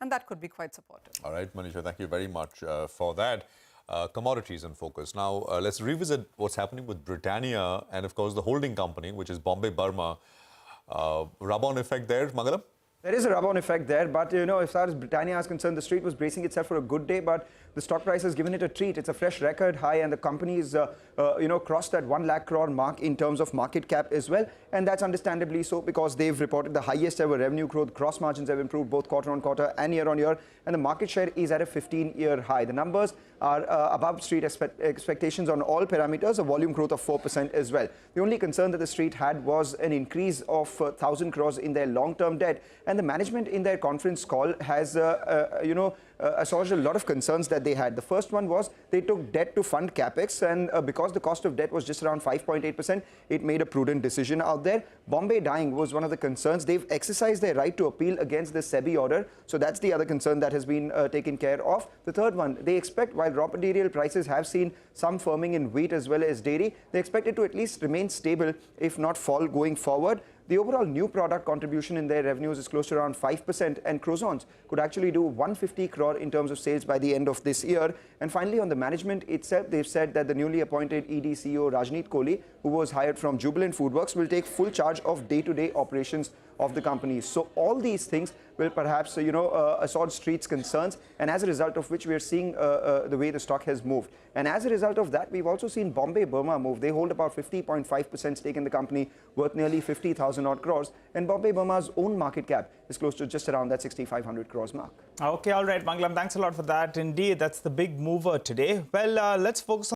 And that could be quite supportive. All right, Manisha, thank you very much for that. Commodities in focus. Now, let's revisit what's happening with Britannia and, of course, the holding company, which is Bombay Burma. Rub-on effect there, Mangalam? There is a rub-on effect there, but as far as Britannia is concerned, the street was bracing itself for a good day, but the stock price has given it a treat. It's a fresh record high, and the company is, crossed that 1 lakh crore mark in terms of market cap as well, and that's understandably so because they've reported the highest ever revenue growth. Gross margins have improved both quarter on quarter and year on year, and the market share is at a 15-year high. The numbers are above street expectations on all parameters, a volume growth of 4% as well. The only concern that the street had was an increase of 1,000 crores in their long-term debt, and the management in their conference call has, assuaged a lot of concerns that they had. The first one was they took debt to fund capex, and because the cost of debt was just around 5.8%, it made a prudent decision out there. Bombay dying was one of the concerns. They've exercised their right to appeal against the SEBI order, so that's the other concern that has been taken care of. The third one, they expect, while raw material prices have seen some firming in wheat as well as dairy, they expect it to at least remain stable, if not fall going forward. The overall new product contribution in their revenues is close to around 5%, and croissants could actually do 150 crore in terms of sales by the end of this year. And finally, on the management itself, they've said that the newly appointed ED CEO Rajneet Kohli, who was hired from Jubilant Foodworks, will take full charge of day-to-day operations of the company. So all these things will perhaps, assuage street's concerns, and as a result of which we are seeing the way the stock has moved. And as a result of that, we've also seen Bombay Burma move. They hold about 50.5% stake in the company, worth nearly 50,000 odd crores, and Bombay Burma's own market cap is close to just around that 6,500 crores mark. Okay, all right, Mangalam, thanks a lot for that. Indeed, that's the big mover today. Well, let's focus on